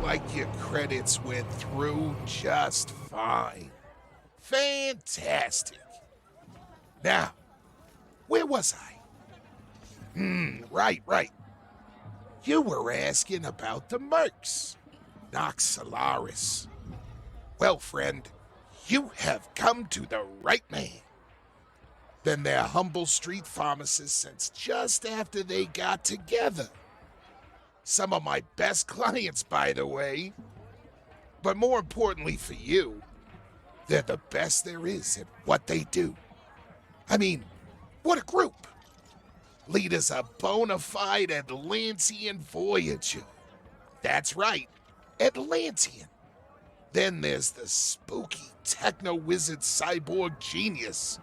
like your credits went through just fine. Fantastic. Now, where was I? Right. You were asking about the mercs, Nox Solaris. Well, friend, you have come to the right man. Been their humble street pharmacist since just after they got together. Some of my best clients, by the way. But more importantly for you, they're the best there is at what they do. I mean, what a group. Leader's a bona fide Atlantean voyager. That's right, Atlantean. Then there's the spooky techno-wizard cyborg genius.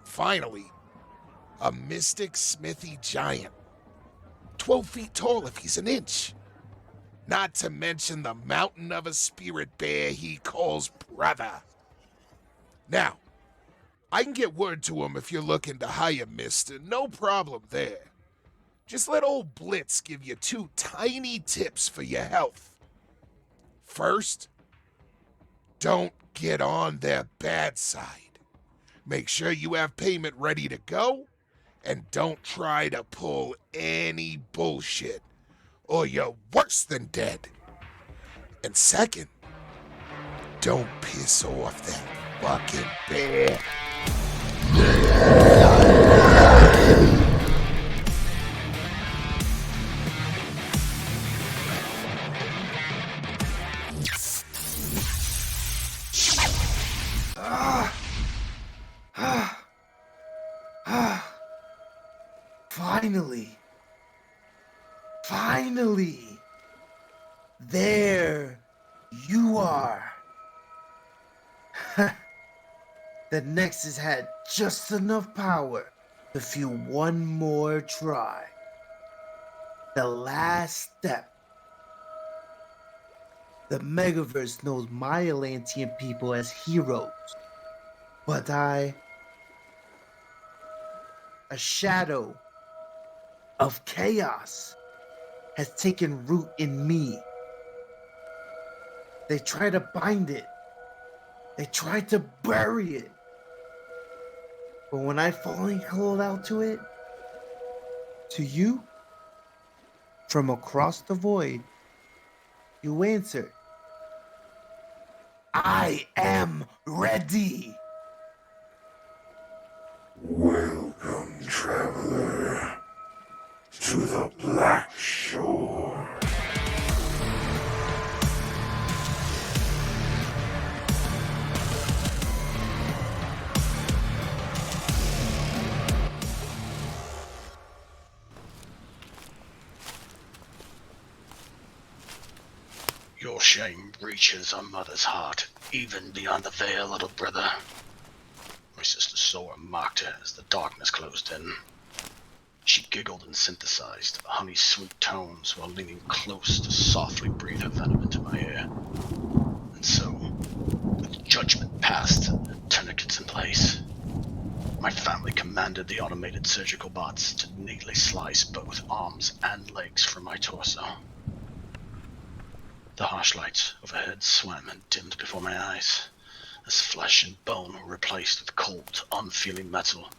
Finally, a mystic smithy giant. 12 feet tall if he's an inch. Not to mention the mountain of a spirit bear he calls brother. Now, I can get word to him if you're looking to hire Mister. No problem there. Just let old Blitz give you 2 tiny tips for your health. First, don't get on their bad side. Make sure you have payment ready to go, and don't try to pull any bullshit, or you're worse than dead. And second, don't piss off that fucking bear. Finally, there you are. The Nexus had just enough power to fuel one more try. The last step. The Megaverse knows my Atlantean people as heroes, but a shadow of chaos has taken root in me. They try to bind it. They try to bury it. But when I finally called out to it, to you, from across the void, you answered, I am ready. Welcome, traveler, to the Black Shore. Your shame reaches a mother's heart, even beyond the veil, little brother. My sister saw and mocked her as the darkness closed in. She giggled and synthesized honey-sweet tones while leaning close to softly breathe her venom into my ear. And so, with judgment passed and tourniquets in place, my family commanded the automated surgical bots to neatly slice both arms and legs from my torso. The harsh lights overhead swam and dimmed before my eyes, as flesh and bone were replaced with cold, unfeeling metal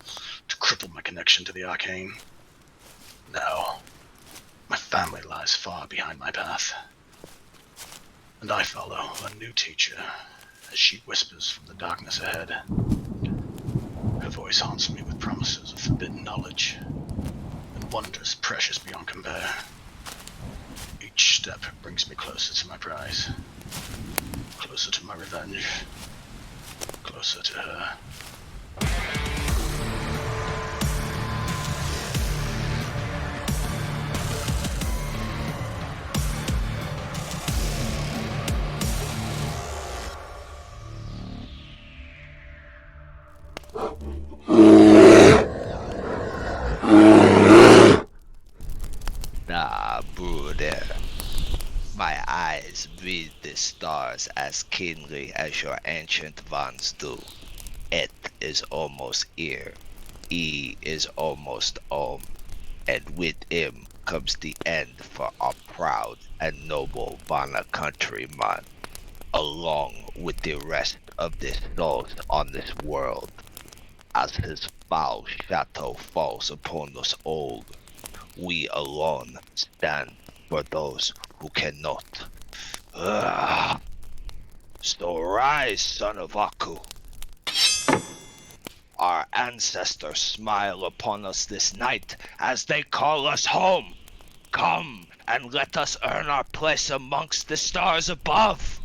to cripple my connection to the arcane. Now, my family lies far behind my path, and I follow a new teacher as she whispers from the darkness ahead. Her voice haunts me with promises of forbidden knowledge and wonders precious beyond compare. Each step brings me closer to my prize, closer to my revenge, closer to her. Nah, brother. My eyes read the stars as keenly as your ancient ones do. It is almost here. E is almost home. And with him comes the end for our proud and noble Vana countryman, along with the rest of the souls on this world. As his foul shadow falls upon us all, we alone stand for those who cannot. Ugh. So rise, son of Aku. Our ancestors smile upon us this night as they call us home. Come and let us earn our place amongst the stars above.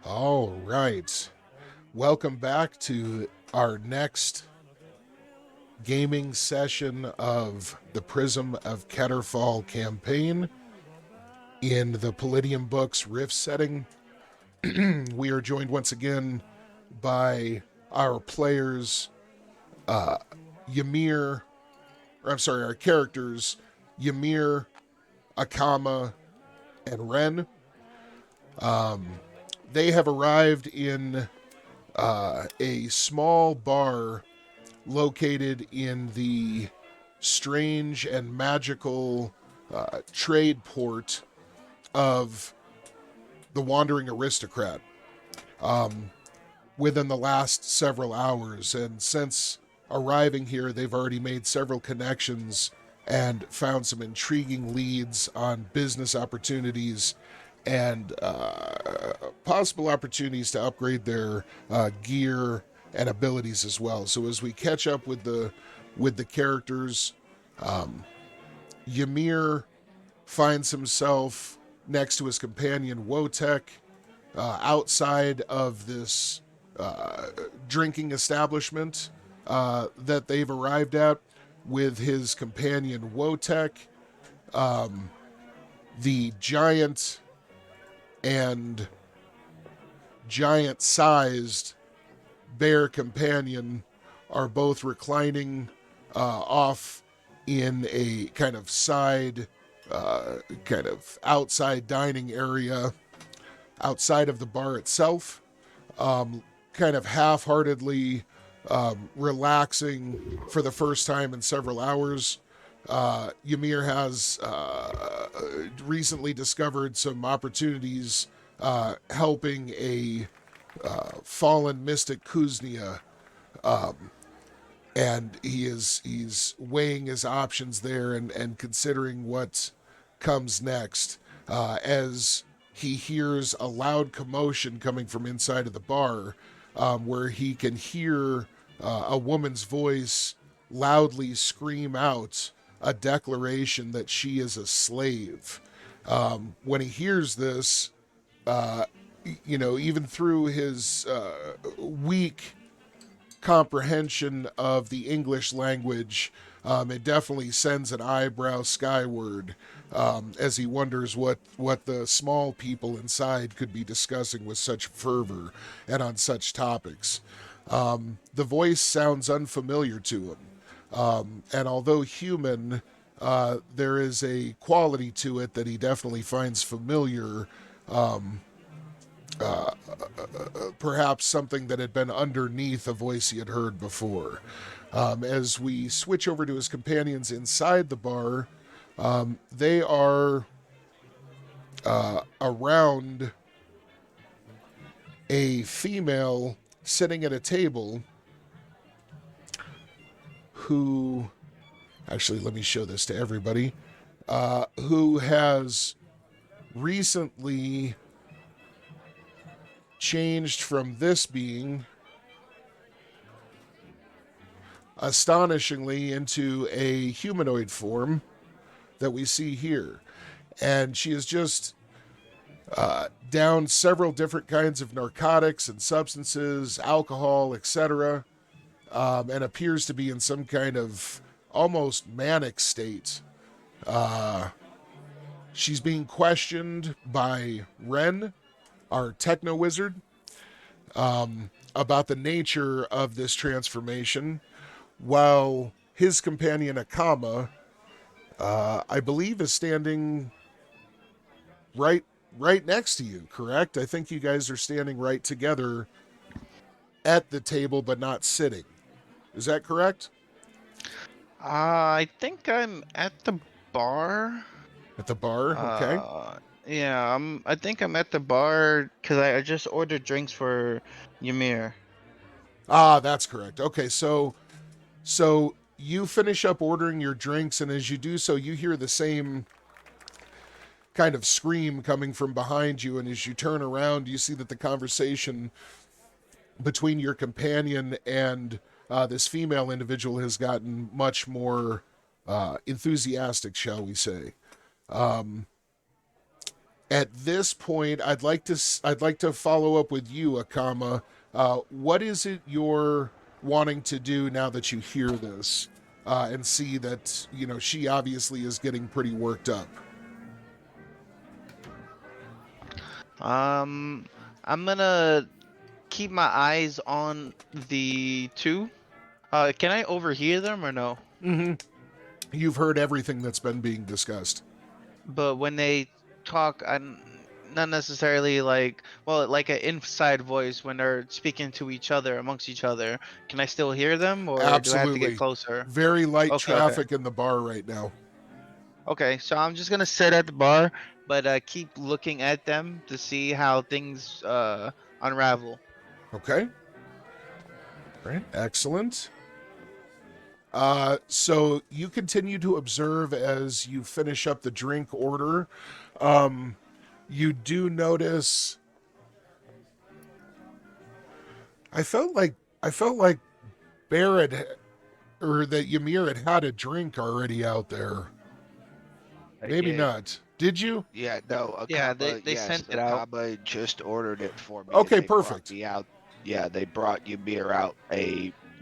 All right. Welcome back to our next gaming session of the Prism of KeterFall campaign in the Palladiumbooksrifts setting. We are joined once again by our players, Ymir, or I'm sorry, our characters, Ymir, Akama, and Ren. They have arrived in a small bar located in the strange and magical trade port of the Wandering Aristocrat within the last several hours. And since arriving here, they've already made several connections and found some intriguing leads on business opportunities and possible opportunities to upgrade their gear and abilities as well. So as we catch up with the characters, Ymir finds himself next to his companion Wotek outside of this drinking establishment that they've arrived at with his companion Wotek, the giant and giant-sized bear companion are both reclining off in a kind of side, kind of outside dining area outside of the bar itself, kind of half-heartedly relaxing for the first time in several hours. Ymir has recently discovered some opportunities helping a fallen mystic Kuznia, and he's weighing his options there and considering what comes next as he hears a loud commotion coming from inside of the bar, where he can hear a woman's voice loudly scream out a declaration that she is a slave. When he hears this, even through his weak comprehension of the English language, it definitely sends an eyebrow skyward as he wonders what the small people inside could be discussing with such fervor and on such topics. The voice sounds unfamiliar to him, and although human, there is a quality to it that he definitely finds familiar, perhaps something that had been underneath a voice he had heard before. As we switch over to his companions inside the bar, they are around a female sitting at a table who, actually, let me show this to everybody, who has recently changed from this being astonishingly into a humanoid form that we see here. And she is just down several different kinds of narcotics and substances, alcohol, etc., and appears to be in some kind of almost manic state. She's being questioned by Ren, our techno wizard, about the nature of this transformation, while his companion Akama, I believe, is standing right next to you, correct? I think you guys are standing right together at the table, but not sitting. Is that correct? I think I'm at the bar. At the bar, okay. Yeah, I think I'm at the bar because I just ordered drinks for Ymir. Ah, that's correct. Okay, so you finish up ordering your drinks, and as you do so, you hear the same kind of scream coming from behind you, and as you turn around, you see that the conversation between your companion and this female individual has gotten much more enthusiastic, shall we say. At this point, I'd like to follow up with you, Akama. What is it you're wanting to do now that you hear this and see that, you know, she obviously is getting pretty worked up? I'm gonna keep my eyes on the two. Can I overhear them or no? Mm-hmm. You've heard everything that's been being discussed. But when they talk, I'm not necessarily like an inside voice when they're speaking to each other amongst each other. Can I still hear them, or Absolutely. do I have to get closer? Very light Okay, traffic in the bar right now. Okay, so I'm just gonna sit at the bar, but keep looking at them to see how things unravel. Okay. Right. Excellent. So you continue to observe as you finish up the drink order. You do notice. I felt like Barrett or that Ymir had a drink already out there. Maybe not. Did you? Yeah, no. Akaba, Yeah, they yes, sent it out. Akaba just ordered it for me. Okay, and they brought perfect. me out. Yeah, they brought Ymir out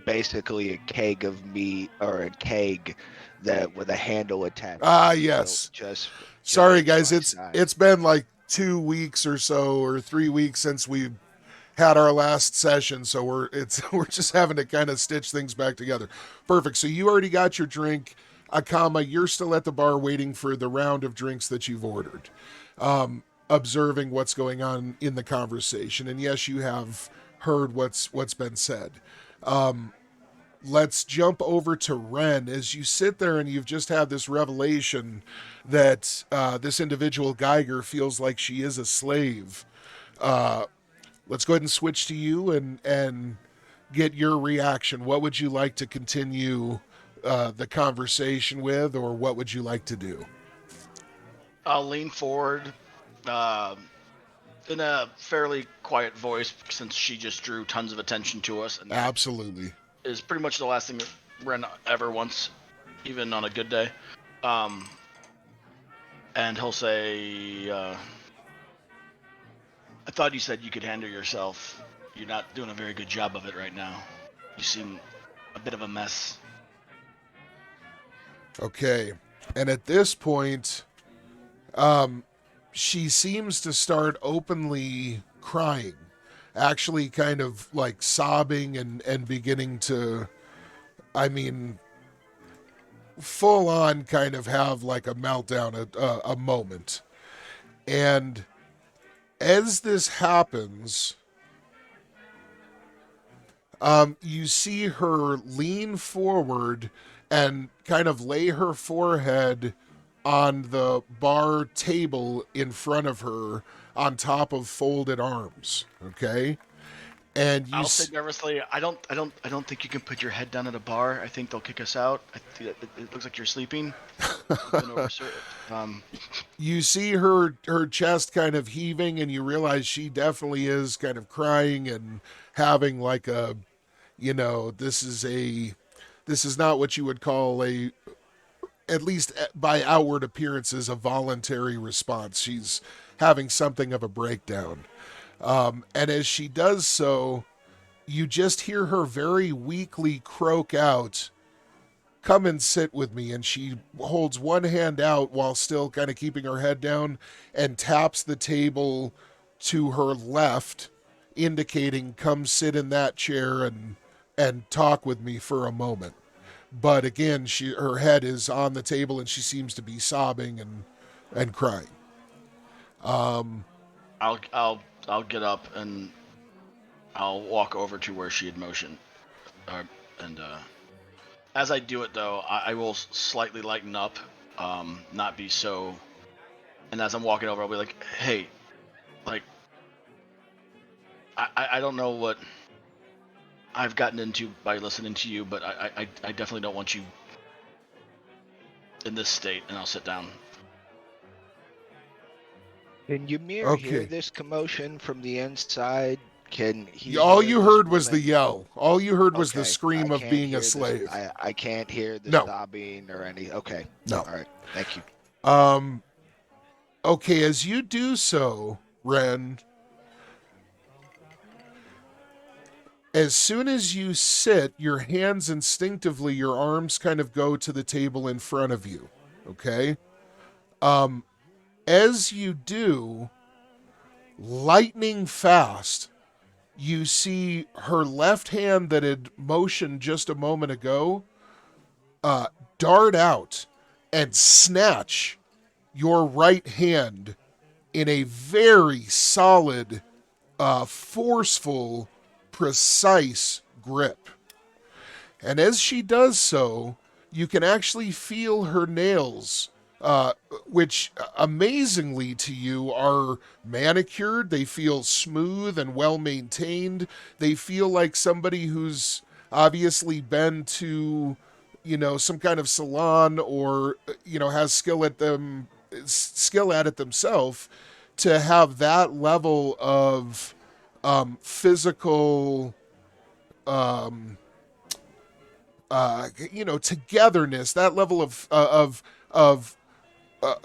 basically a keg of meat, or a keg that with a handle attached. Ah, yes. Just Sorry, guys. last night. It's been like 2 weeks or so, or 3 weeks since we had our last session, so we're just having to kind of stitch things back together. Perfect. So you already got your drink. Akama, you're still at the bar waiting for the round of drinks that you've ordered, observing what's going on in the conversation. And yes, you have heard what's been said. Let's jump over to Ren. As you sit there and you've just had this revelation that this individual Geiger feels like she is a slave. Let's go ahead and switch to you and get your reaction. What would you like to continue the conversation with, or what would you like to do? I'll lean forward in a fairly quiet voice, since she just drew tons of attention to us, and that Absolutely. is pretty much the last thing that Ren ever wants, even on a good day. And he'll say, I thought you said you could handle yourself. You're not doing a very good job of it right now. You seem a bit of a mess. Okay. And at this point, she seems to start openly crying, actually kind of like sobbing and beginning to, I mean, full on kind of have like a meltdown, a moment. And as this happens, you see her lean forward and kind of lay her forehead on the bar table in front of her on top of folded arms. Okay? And I'll say nervously, I don't think you can put your head down at a bar. I think they'll kick us out. It looks like you're sleeping. You see her chest kind of heaving, and you realize she definitely is kind of crying and having like a, this is not what you would call at least by outward appearances, a voluntary response. She's having something of a breakdown. And as she does so, you just hear her very weakly croak out, "Come and sit with me." And she holds one hand out while still kind of keeping her head down and taps the table to her left, indicating, "Come sit in that chair and talk with me for a moment." But again, her head is on the table and she seems to be sobbing and crying. I'll get up and I'll walk over to where she had motioned, and as I do it though, I will slightly lighten up, not be so. And as I'm walking over, I'll be like, "Hey, like, I don't know what I've gotten into by listening to you, but I definitely don't want you in this state." And I'll sit down. Can Ymir hear this commotion from the inside? Can he? All you heard was the yell. All you heard was the scream of being a slave. I can't hear the sobbing or any. Okay. No. All right. Thank you. Okay, as you do so, Ren, as soon as you sit, your hands instinctively, your arms kind of go to the table in front of you. Okay? As you do, lightning fast, you see her left hand that had motioned just a moment ago dart out and snatch your right hand in a very solid, forceful, precise grip. And as she does so, you can actually feel her nails, which amazingly to you are manicured. They feel smooth and well maintained. They feel like somebody who's obviously been to, some kind of salon or, has skill at it themselves, to have that level of physical togetherness, that level of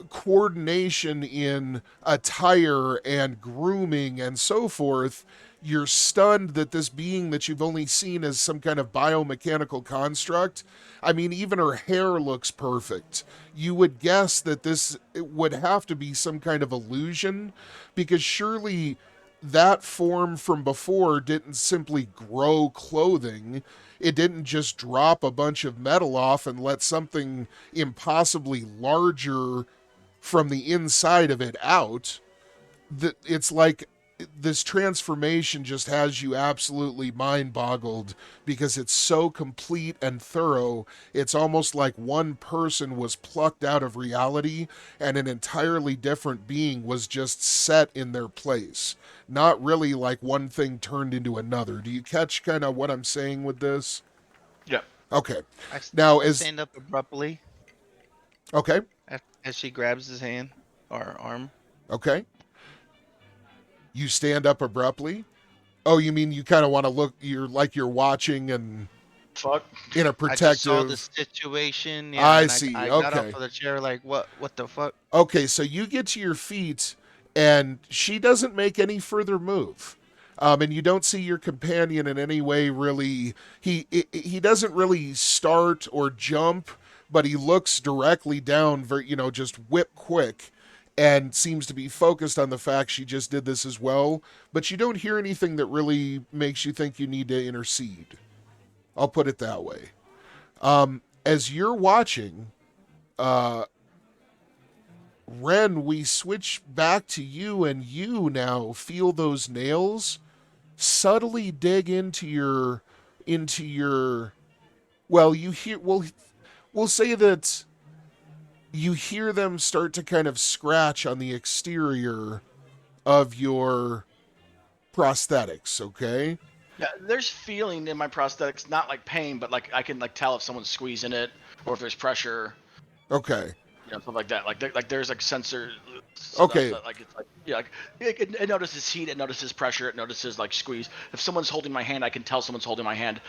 coordination in attire and grooming and so forth. You're stunned that this being that you've only seen as some kind of biomechanical construct, I mean, even her hair looks perfect. You would guess that it would have to be some kind of illusion, because surely that form from before didn't simply grow clothing. It didn't just drop a bunch of metal off and let something impossibly larger from the inside of it out. It's like this transformation just has you absolutely mind-boggled, because it's so complete and thorough. It's almost like one person was plucked out of reality and an entirely different being was just set in their place. Not really like one thing turned into another. Do you catch kind of what I'm saying with this? Yeah. Okay. I stand up abruptly. Okay. As she grabs his hand or arm. Okay. You stand up abruptly? Oh, you mean you kind of want to look, you're watching and fuck in a protective. I just saw the situation. Yeah, I see. I okay. got off of the chair like, what the fuck? Okay, so you get to your feet and she doesn't make any further move. And you don't see your companion in any way really. He doesn't really start or jump, but he looks directly down, just whip quick, and seems to be focused on the fact she just did this as well. But you don't hear anything that really makes you think you need to intercede. I'll put it that way. As you're watching, Ren, we switch back to you, and you now feel those nails subtly dig into your well, you hear, we'll say that you hear them start to kind of scratch on the exterior of your prosthetics, okay? Yeah, there's feeling in my prosthetics, not like pain, but like I can like tell if someone's squeezing it or if there's pressure, Okay. stuff like that. Like there's like sensor stuff Okay. that like it's like like it notices heat, it notices pressure, it notices like squeeze. If someone's holding my hand, I can tell someone's holding my hand,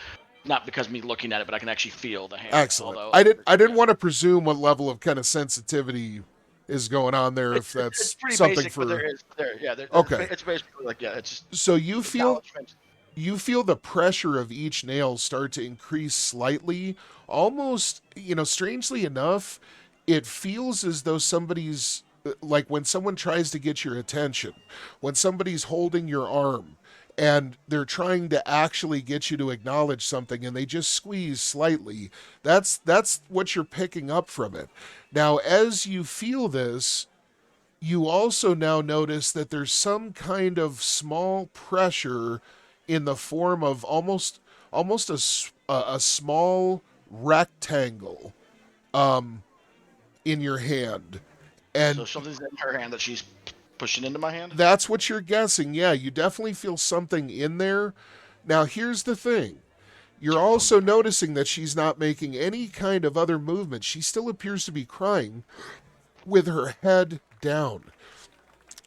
not because me looking at it, but I can actually feel the hand. Excellent. Although I didn't want to presume what level of kind of sensitivity is going on there, if that's it's pretty something basic, for. but Okay. It's basically like it's just So you feel acknowledgement. the pressure of each nail start to increase slightly, almost, strangely enough, it feels as though somebody's, like when someone tries to get your attention, when somebody's holding your arm and they're trying to actually get you to acknowledge something and they just squeeze slightly. That's what you're picking up from it. Now, as you feel this, you also now notice that there's some kind of small pressure in the form of almost a small rectangle in your hand. And So something's in her hand that she's pushing into my hand. that's what you're guessing. Yeah, you definitely feel something in there. Now, here's the thing. You're also noticing that she's not making any kind of other movement. She still appears to be crying with her head down.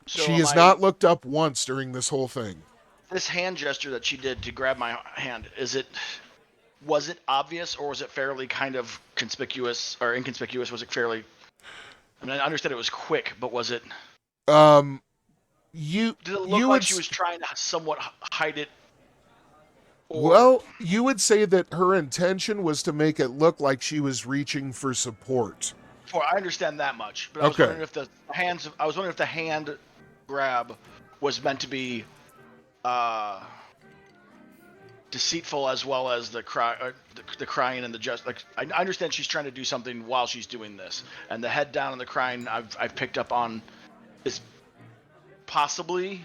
So She has not looked up once during this whole thing. This hand gesture that she did to grab my hand, was it obvious or was it fairly kind of conspicuous or inconspicuous? Was it fairly? I mean, I understand it was quick, but was it? You Did it look you like would she was trying to somewhat hide it? well, you would say that her intention was to make it look like she was reaching for support. I understand that much, but I was Okay. wondering if the hand grab was meant to be deceitful as well as the crying and the just like I understand she's trying to do something while she's doing this, and the head down and the crying I've picked up on is possibly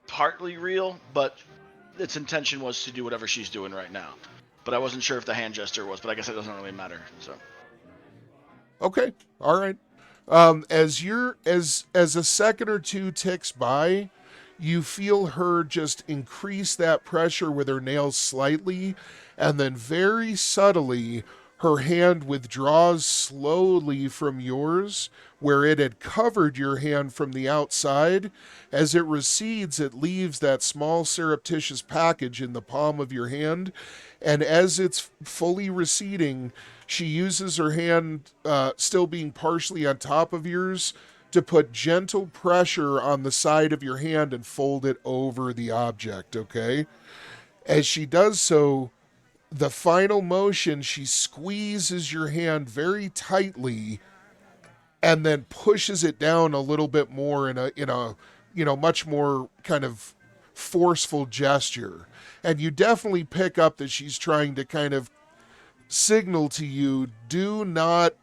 partly real, but its intention was to do whatever she's doing right now. But I wasn't sure if the hand gesture was, but I guess it doesn't really matter. So Okay. All right. As a second or two ticks by, you feel her just increase that pressure with her nails slightly, and then very subtly her hand withdraws slowly from yours, where it had covered your hand from the outside. As it recedes, it leaves that small surreptitious package in the palm of your hand, and as it's fully receding, she uses her hand, still being partially on top of yours, to put gentle pressure on the side of your hand and fold it over the object, okay? As she does so, the final motion, she squeezes your hand very tightly and then pushes it down a little bit more in a much more kind of forceful gesture. And you definitely pick up that she's trying to kind of signal to you, do not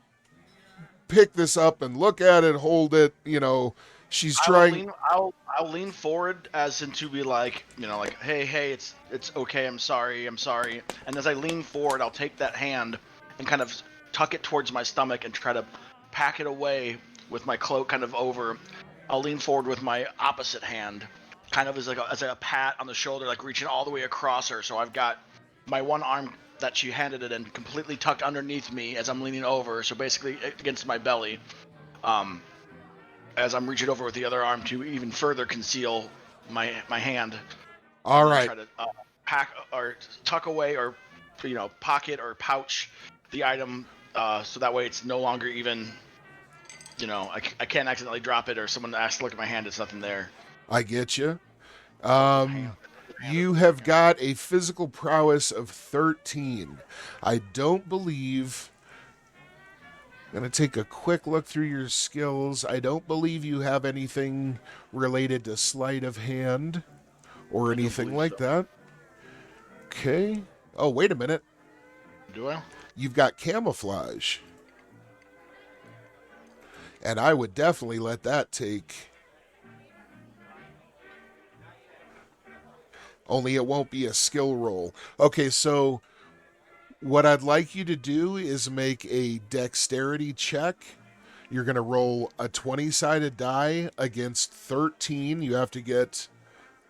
pick this up and look at it, hold it, she's trying. I'll lean forward as in to be like, like, hey, it's okay, I'm sorry. And as I lean forward, I'll take that hand and kind of tuck it towards my stomach and try to pack it away with my cloak kind of over. I'll lean forward with my opposite hand, kind of as a pat on the shoulder, like reaching all the way across her. So I've got my one arm that she handed it in completely tucked underneath me as I'm leaning over, so basically against my belly, as I'm reaching over with the other arm to even further conceal my hand. All right. Try to pack or tuck away or pocket or pouch the item, so that way it's no longer even I can't accidentally drop it or someone asks to look at my hand, it's nothing there. I get you. You have got a physical prowess of 13. I don't believe. I'm going to take a quick look through your skills. I don't believe you have anything related to sleight of hand or anything like that. Okay. Oh, wait a minute. Do I? You've got camouflage. And I would definitely let that take. Only it won't be a skill roll. Okay, so What I'd like you to do is make a dexterity check. You're going to roll a 20-sided die against 13. You have to get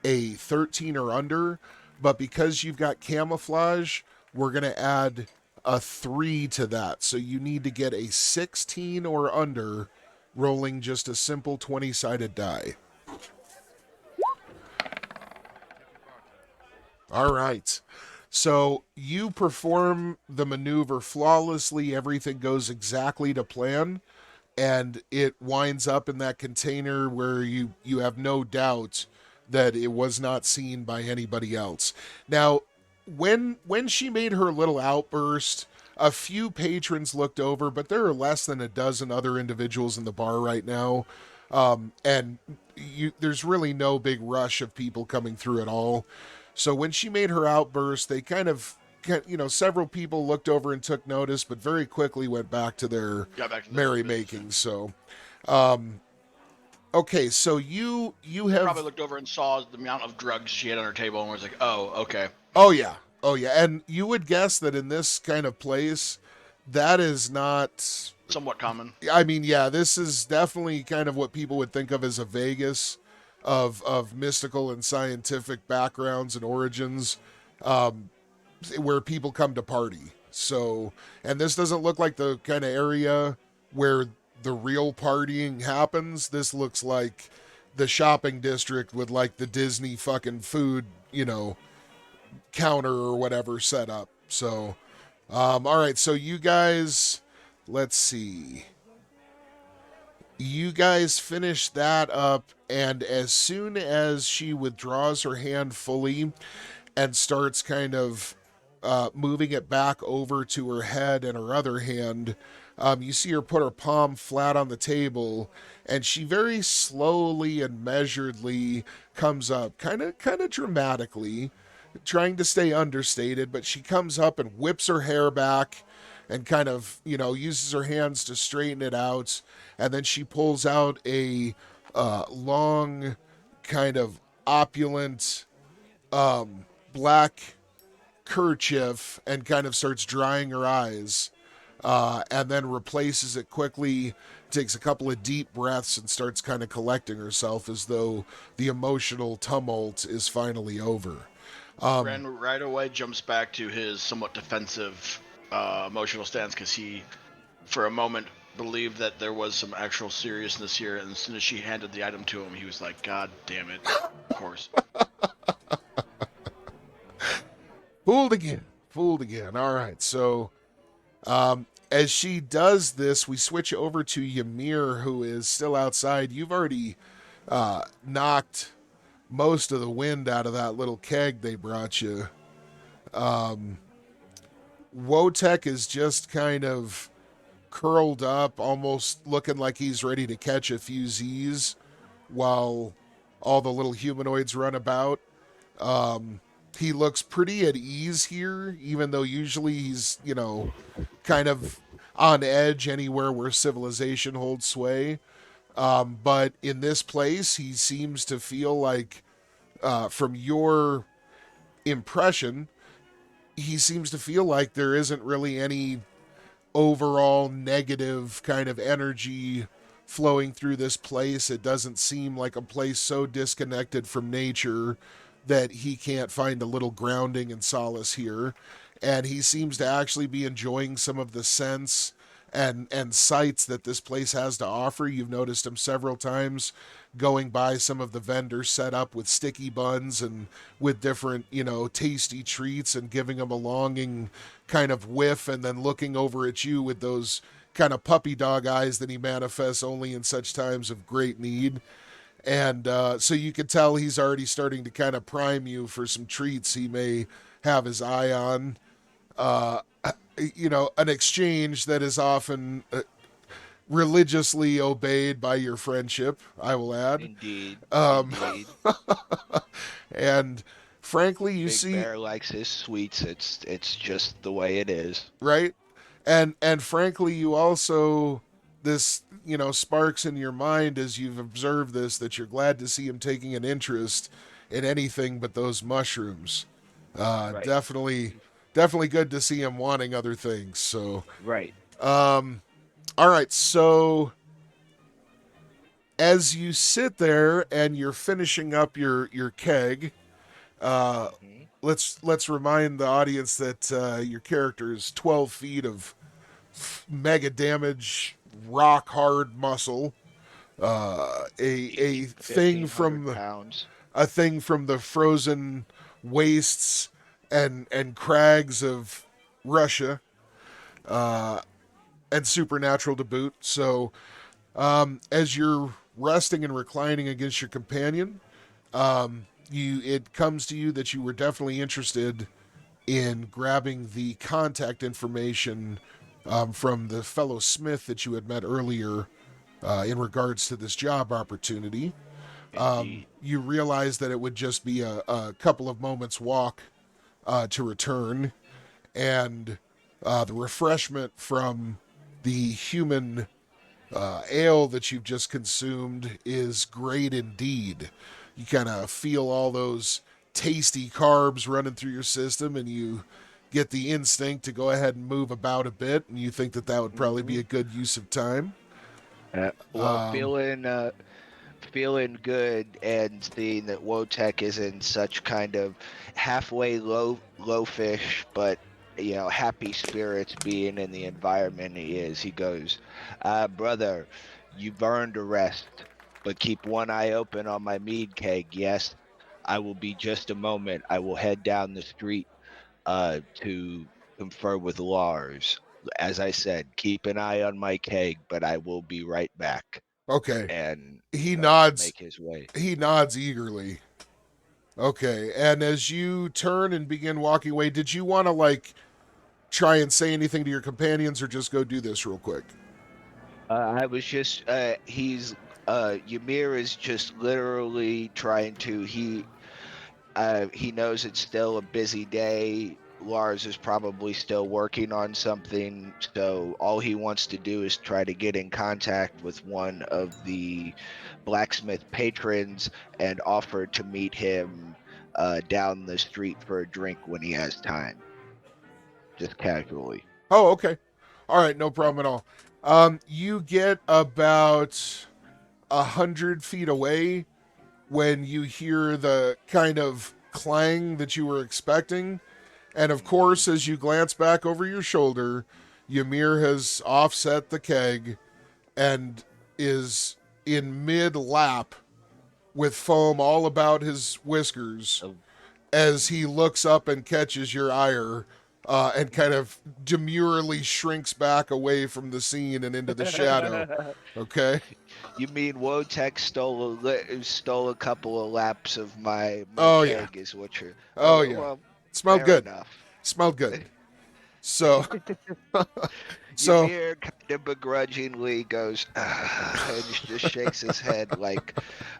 a 13 or under, but because you've got camouflage, we're going to add a 3 to that. So you need to get a 16 or under, rolling just a simple 20-sided die. All right. So you perform the maneuver flawlessly. Everything goes exactly to plan, and it winds up in that container where you have no doubt that it was not seen by anybody else. Now, when she made her little outburst, a few patrons looked over, but there are less than a dozen other individuals in the bar right now, and there's really no big rush of people coming through at all. So when she made her outburst, they kind of, several people looked over and took notice, but very quickly went back to their merrymaking. So, okay, so you have probably looked over and saw the amount of drugs she had on her table and was like, "Oh, okay." Oh yeah, and you would guess that in this kind of place, that is not Somewhat common. I mean, yeah, this is definitely kind of what people would think of as a Vegas of mystical and scientific backgrounds and origins, where people come to party. So, and this doesn't look like the kind of area where the real partying happens. This looks like the shopping district with like the Disney fucking food, counter or whatever set up. So, all right. So you guys, let's see. You guys finish that up, and as soon as she withdraws her hand fully and starts kind of moving it back over to her head and her other hand, you see her put her palm flat on the table, and she very slowly and measuredly comes up, kind of dramatically, trying to stay understated, but she comes up and whips her hair back and kind of, uses her hands to straighten it out. And then she pulls out a long, kind of opulent, black kerchief and kind of starts drying her eyes, and then replaces it quickly, takes a couple of deep breaths and starts kind of collecting herself as though the emotional tumult is finally over. Ren right away jumps back to his somewhat defensive emotional stance because he, for a moment, believed that there was some actual seriousness here, and as soon as she handed the item to him, he was like, "God damn it, of course." Fooled again. All right, so as she does this, we switch over to Ymir, who is still outside. You've already knocked most of the wind out of that little keg they brought you. Wotek is just kind of curled up, almost looking like he's ready to catch a few Z's while all the little humanoids run about. He looks pretty at ease here, even though usually he's, kind of on edge anywhere where civilization holds sway. But in this place, he seems to feel like, from your impression, he seems to feel like there isn't really any overall negative kind of energy flowing through this place. It doesn't seem like a place so disconnected from nature that he can't find a little grounding and solace here. And he seems to actually be enjoying some of the scents and sights that this place has to offer. You've noticed him several times going by some of the vendors set up with sticky buns and with different, tasty treats, and giving them a longing kind of whiff, and then looking over at you with those kind of puppy dog eyes that he manifests only in such times of great need. And so you can tell he's already starting to kind of prime you for some treats he may have his eye on. An exchange that is often religiously obeyed by your friendship, I will add. Indeed. And frankly, you Big see, Bear likes his sweets. It's just the way it is. right? And frankly, you also, this, sparks in your mind as you've observed this, that you're glad to see him taking an interest in anything but those mushrooms. Right. Definitely definitely good to see him wanting other things. So, Right. all right. So, as you sit there and you're finishing up your keg, Mhm. let's remind the audience that your character is 12 feet of mega damage, rock hard muscle. A thing 1,500 from pounds. the frozen wastes and crags of Russia, and supernatural to boot. So, as you're resting and reclining against your companion, it comes to you that you were definitely interested in grabbing the contact information from the fellow smith that you had met earlier in regards to this job opportunity. Indeed. You realize that it would just be a couple of moments walk to return, and the refreshment from the human ale that you've just consumed is great indeed. You kind of feel all those tasty carbs running through your system, and you get the instinct to go ahead and move about a bit, and you think that that would probably be a good use of time. Well, Um, feeling good and seeing that Wotech is in such kind of halfway low fish, but happy spirits being in the environment he is. He goes, brother, you've earned a rest, but keep one eye open on my mead keg. Yes, I will be just a moment. I will head down the street to confer with Lars. As I said, keep an eye on my keg, but I will be right back. okay. And He starts to nods. make his way. He nods eagerly. Okay, and as you turn and begin walking away, did you want to try and say anything to your companions, or just go do this real quick? I was just Ymir is just literally trying to he knows it's still a busy day. Lars is probably still working on something, so all he wants to do is try to get in contact with one of the blacksmith patrons and offer to meet him down the street for a drink when he has time, just casually. Oh, okay. All right, no problem at all. You get about 100 feet away when you hear the kind of clang that you were expecting. And of course, as you glance back over your shoulder, Ymir has offset the keg and is in mid lap with foam all about his whiskers Oh. as he looks up and catches your ire, and kind of demurely shrinks back away from the scene and into the shadow. Okay? You mean Wotech stole a couple of laps of my Oh, yeah. keg is what you're. Oh, Oh yeah. well, Smelled fair good. enough. Smelled good. So, so, Ymir kind of begrudgingly goes and just shakes his head like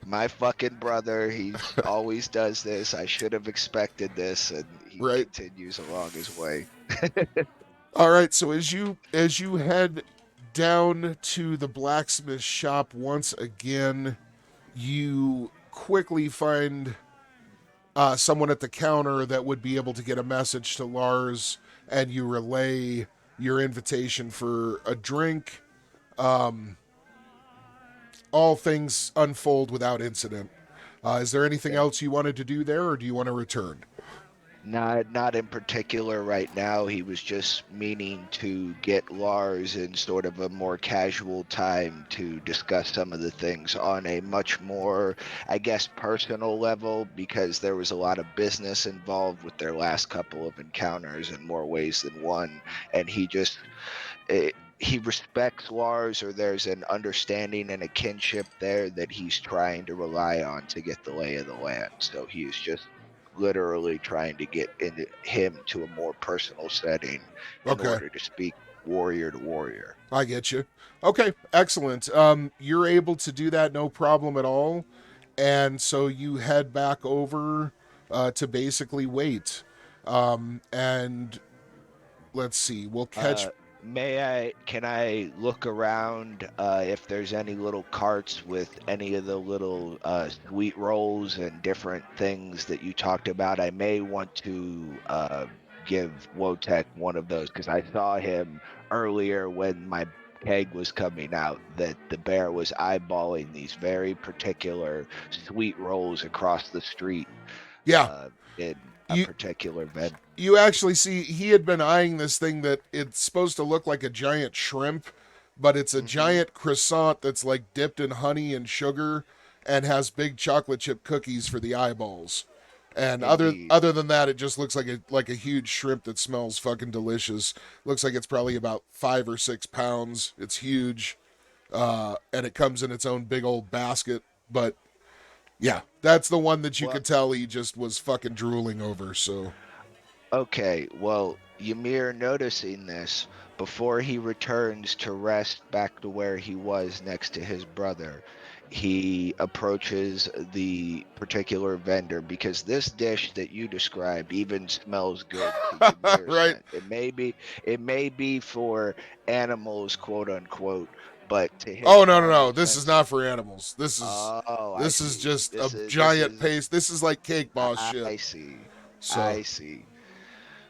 my fucking brother. He always does this. I should have expected this, and he right. continues along his way. All right. So as you head down to the blacksmith shop once again, you quickly find someone at the counter that would be able to get a message to Lars, and you relay your invitation for a drink. All things unfold without incident. Is there anything else you wanted to do there, or do you want to return? Not in particular right now. He was just meaning to get Lars in sort of a more casual time to discuss some of the things on a much more, I guess, personal level, because there was a lot of business involved with their last couple of encounters in more ways than one. And he respects Lars, or there's an understanding and a kinship there that he's trying to rely on to get the lay of the land. So he is just literally trying to get him to a more personal setting in Okay. order to speak warrior to warrior. I get you. Okay, excellent. You're able to do that, no problem at all. And so you head back over to basically wait. And let's see, we'll catch. Can I look around if there's any little carts with any of the little sweet rolls and different things that you talked about? I may want to give Wotek one of those because I saw him earlier when my keg was coming out that the bear was eyeballing these very particular sweet rolls across the street. Yeah. In a You- particular vendor. You actually see he had been eyeing this thing that it's supposed to look like a giant shrimp, but it's a giant croissant that's like dipped in honey and sugar and has big chocolate chip cookies for the eyeballs. And Indeed. other than that, it just looks like a huge shrimp that smells fucking delicious. Looks like it's probably about 5 or 6 pounds. It's huge, and it comes in its own big old basket. But yeah, that's the one that you could tell he just was fucking drooling over. So Okay, well, Ymir noticing this before he returns to rest back to where he was next to his brother. He approaches the particular vendor because this dish that you described even smells good to Ymir's Right. scent. It may be for animals, quote unquote, but to his oh no. carnal This is senses- not for animals. This is Oh, I this is see. just This a is- giant this is- paste. This is like cake boss I shit. see. So I see.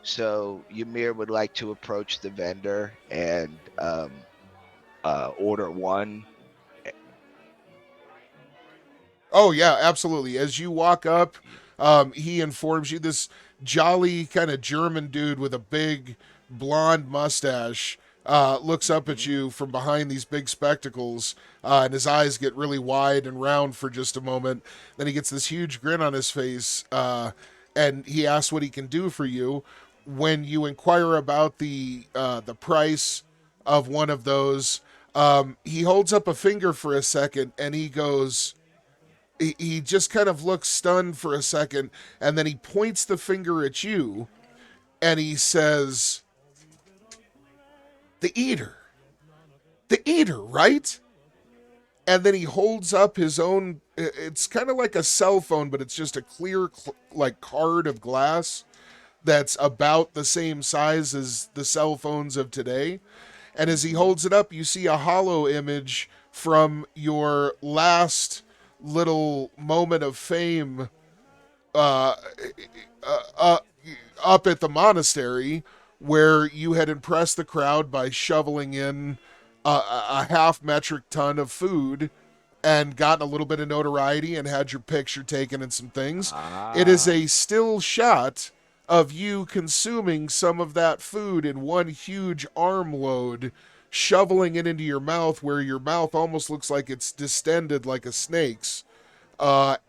So Ymir would like to approach the vendor and order one. oh yeah, absolutely. As you walk up, he informs you this jolly kind of German dude with a big blonde mustache looks up at you from behind these big spectacles, and his eyes get really wide and round for just a moment. Then he gets this huge grin on his face, and he asks what he can do for you. When you inquire about the price of one of those, he holds up a finger for a second, and he goes. He just kind of looks stunned for a second, and then he points the finger at you, and he says, The Eater, right? And then he holds up his own, it's kind of like a cell phone, but it's just a clear, like, card of glass that's about the same size as the cell phones of today. And as he holds it up, you see a hollow image from your last little moment of fame uh, up at the monastery, where you had impressed the crowd by shoveling in a half metric ton of food and gotten a little bit of notoriety and had your picture taken and some things. It is a still shot of you consuming some of that food in one huge armload, shoveling it into your mouth, where your mouth almost looks like it's distended like a snake's.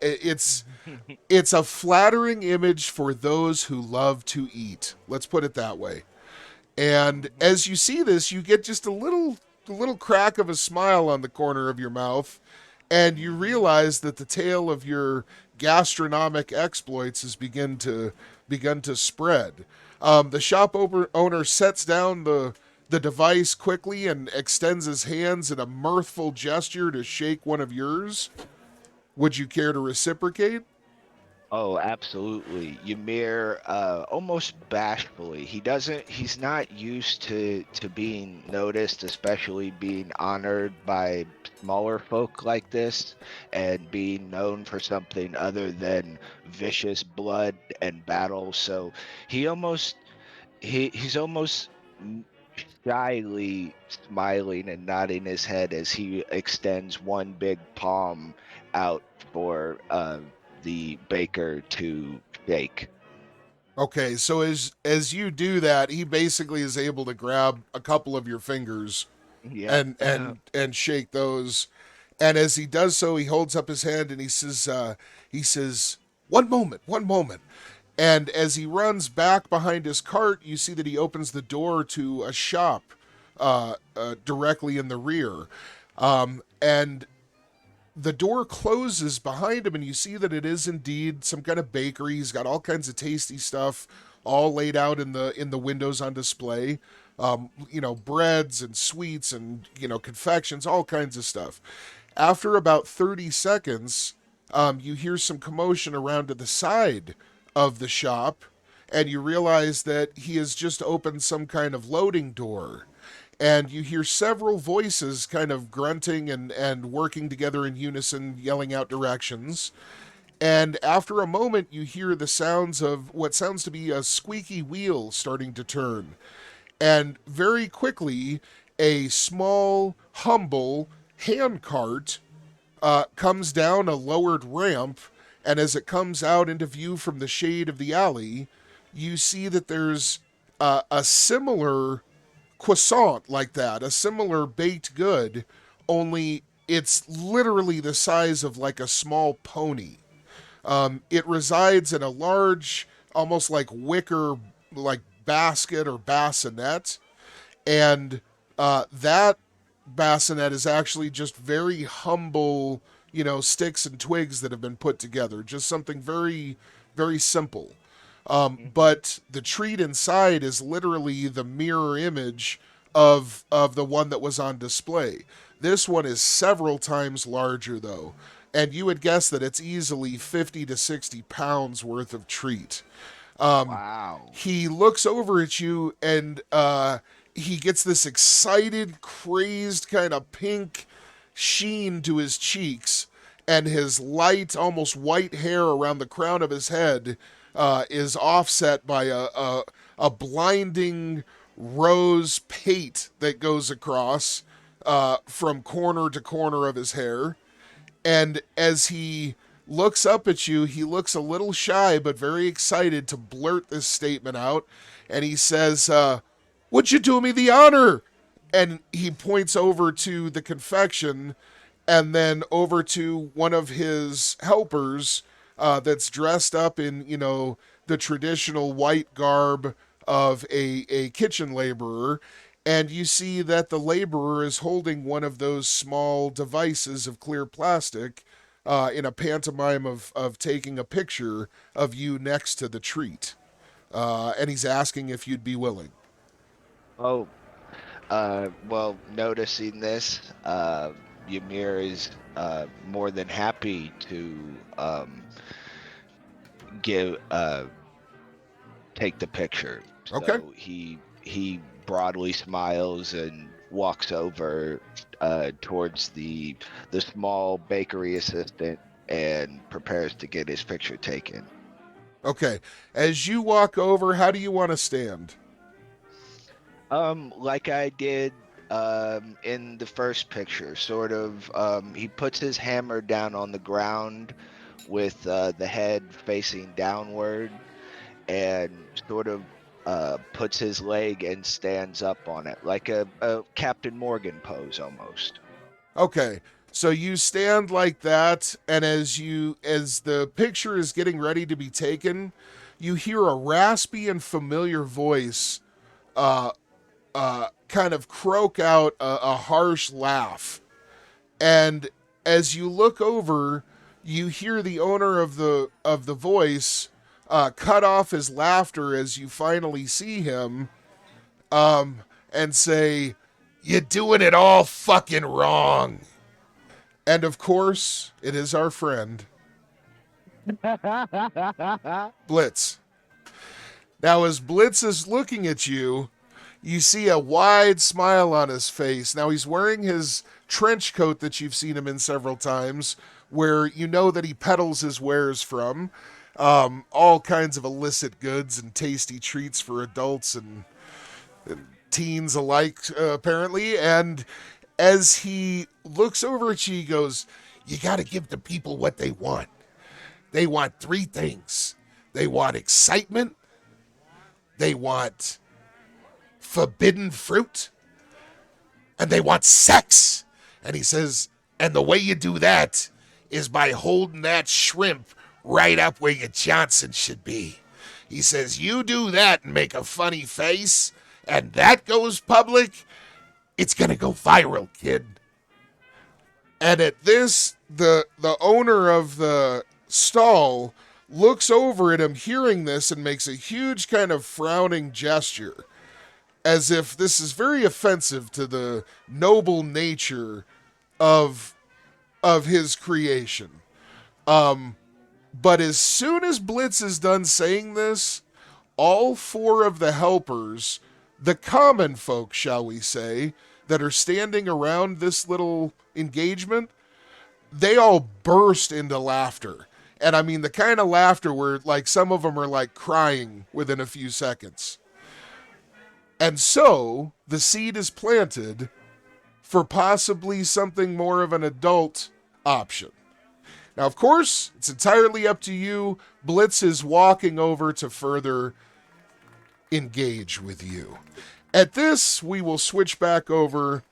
It's a flattering image for those who love to eat. Let's put it that way. And as you see this, you get just a little crack of a smile on the corner of your mouth, and you realize that the tale of your gastronomic exploits has begun to spread. The shop owner sets down the device quickly and extends his hands in a mirthful gesture to shake one of yours. Would you care to reciprocate? Oh, absolutely. Ymir, almost bashfully. He's not used to being noticed, especially being honored by smaller folk like this and being known for something other than vicious blood and battle. So he's almost shyly smiling and nodding his head as he extends one big palm out for the baker to shake. Okay, so as you do that, he basically is able to grab a couple of your fingers Yeah. and shake those. And as he does so, he holds up his hand and he says, one moment. And as he runs back behind his cart, you see that he opens the door to a shop directly in the rear. And the door closes behind him, and you see that it is indeed some kind of bakery. He's got all kinds of tasty stuff all laid out in the windows on display. Breads and sweets and, confections, all kinds of stuff. After about 30 seconds, you hear some commotion around to the side of the shop, and you realize that he has just opened some kind of loading door. And you hear several voices kind of grunting and working together in unison, yelling out directions. And after a moment, you hear the sounds of what sounds to be a squeaky wheel starting to turn. And very quickly, a small, humble handcart comes down a lowered ramp. And as it comes out into view from the shade of the alley, you see that there's a similar croissant like that, a similar baked good, only it's literally the size of like a small pony. It resides in a large, almost like wicker, like basket or bassinet, and that bassinet is actually just very humble, sticks and twigs that have been put together. Just something very, very simple. But the treat inside is literally the mirror image of the one that was on display. This one is several times larger, though, and you would guess that it's easily 50 to 60 pounds worth of treat. Wow. He looks over at you and he gets this excited, crazed kind of pink sheen to his cheeks, and his light, almost white hair around the crown of his head is offset by a blinding rose pate that goes across from corner to corner of his hair. And as he looks up at you, he looks a little shy but very excited to blurt this statement out. And he says, would you do me the honor? And he points over to the confection and then over to one of his helpers that's dressed up in, the traditional white garb of a kitchen laborer. And you see that the laborer is holding one of those small devices of clear plastic in a pantomime of taking a picture of you next to the treat. And he's asking if you'd be willing. Oh, well, noticing this, Ymir is more than happy to take the picture. Okay. So he broadly smiles and walks over towards the small bakery assistant and prepares to get his picture taken. Okay. As you walk over, how do you want to stand? Like I did in the first picture, sort of. He puts his hammer down on the ground with the head facing downward, and sort of puts his leg and stands up on it, like a Captain Morgan pose almost. Okay. So you stand like that, and as the picture is getting ready to be taken, you hear a raspy and familiar voice kind of croak out a harsh laugh. And as you look over, you hear the owner of the voice cut off his laughter as you finally see him, and say, "You're doing it all fucking wrong." And of course, it is our friend, Blitz. Now, as Blitz is looking at you, you see a wide smile on his face. Now, he's wearing his trench coat that you've seen him in several times, where you know that he peddles his wares from. All kinds of illicit goods and tasty treats for adults and teens alike, apparently. And as he looks over at you, he goes, "You got to give the people what they want. They want three things. They want excitement. They want forbidden fruit. And they want sex." And he says, "And the way you do that is by holding that shrimp right up where your Johnson should be." He says, "You do that and make a funny face, and that goes public, it's going to go viral, kid." And at this, the owner of the stall looks over at him hearing this and makes a huge kind of frowning gesture, as if this is very offensive to the noble nature of his creation. But as soon as Blitz is done saying this, all four of the helpers, the common folk, shall we say, that are standing around this little engagement, they all burst into laughter. And I mean the kind of laughter where like some of them are like crying within a few seconds. And so the seed is planted for possibly something more of an adult option. Now, of course, it's entirely up to you. Blitz is walking over to further engage with you. At this, we will switch back over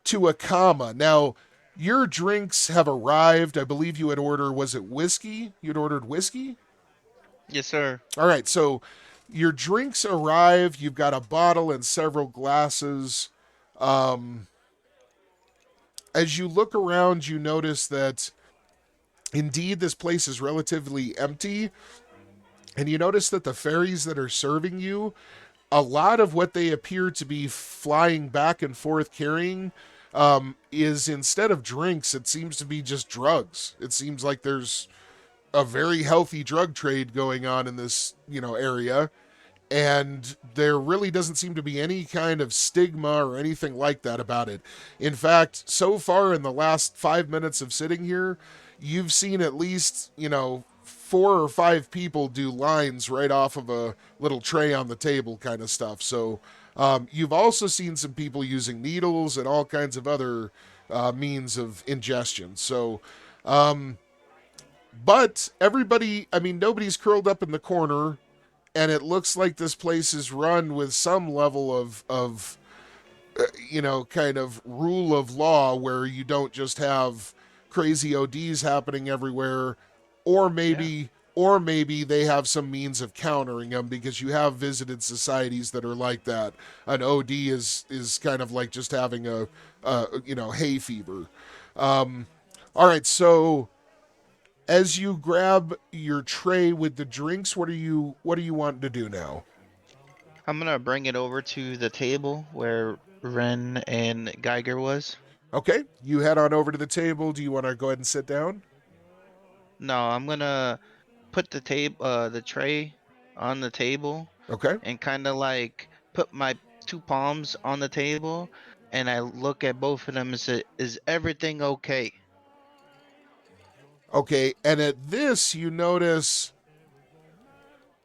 to a comma. Now, your drinks have arrived. I believe you had ordered, was it whiskey? You'd ordered whiskey? Yes, sir. All right, so your drinks arrive. You've got a bottle and several glasses. As you look around, you notice that indeed this place is relatively empty. And you notice that the fairies that are serving you, a lot of what they appear to be flying back and forth carrying is, instead of drinks, it seems to be just drugs. It seems like there's a very healthy drug trade going on in this, area. And there really doesn't seem to be any kind of stigma or anything like that about it. In fact, so far in the last 5 minutes of sitting here, you've seen at least, 4 or 5 people do lines right off of a little tray on the table kind of stuff. So you've also seen some people using needles and all kinds of other means of ingestion. So, but everybody, nobody's curled up in the corner. And it looks like this place is run with some level of kind of rule of law, where you don't just have crazy ODs happening everywhere, or maybe they have some means of countering them, because you have visited societies that are like that. An OD is kind of like just having a hay fever. All right, so as you grab your tray with the drinks, what are you wanting to do now? I'm gonna bring it over to the table where Ren and Geiger was. Okay, you head on over to the table. Do you want to go ahead and sit down? No, I'm gonna put the tray on the table Okay. and kind of like put my 2 palms on the table, and I look at both of them and say, "Is everything okay?" Okay, and at this, you notice,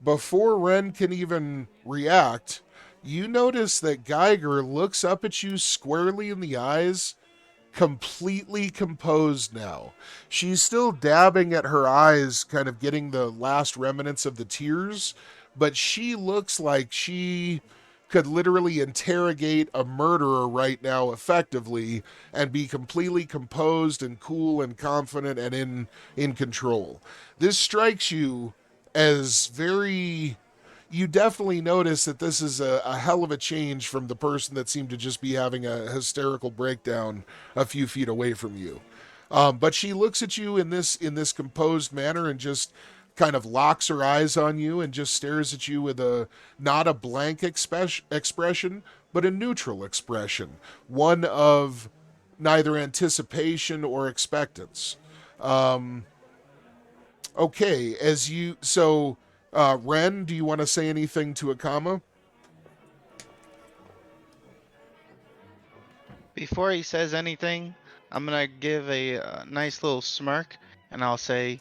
before Ren can even react, you notice that Geiger looks up at you squarely in the eyes, completely composed now. She's still dabbing at her eyes, kind of getting the last remnants of the tears, but she looks like she could literally interrogate a murderer right now effectively and be completely composed and cool and confident and in control. This strikes you as very... You definitely notice that this is a hell of a change from the person that seemed to just be having a hysterical breakdown a few feet away from you. But she looks at you in this composed manner and just kind of locks her eyes on you and just stares at you with not a blank expression, but a neutral expression, one of neither anticipation or expectance. Okay, Ren, do you want to say anything to Akama? Before he says anything, I'm gonna give a nice little smirk, and I'll say,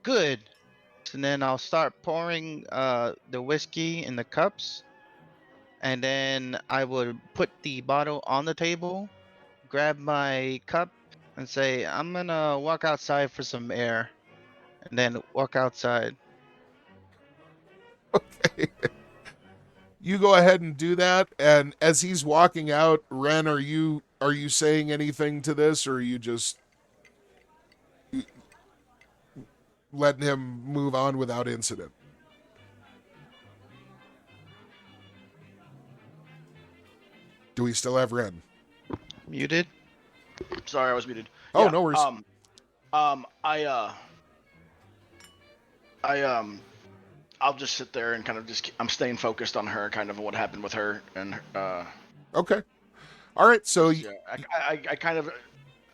"Good." And then I'll start pouring the whiskey in the cups, and then I would put the bottle on the table, grab my cup, and say, "I'm gonna walk outside for some air," and then walk outside. Okay. You go ahead and do that, and as he's walking out, Ren, are you saying anything to this, or are you just letting him move on without incident? Do we still have Ren? Muted? Sorry, I was muted. Oh, Yeah, no worries. I'll just sit there and kind of I'm staying focused on her, kind of what happened with her, and Okay. All right, so yeah,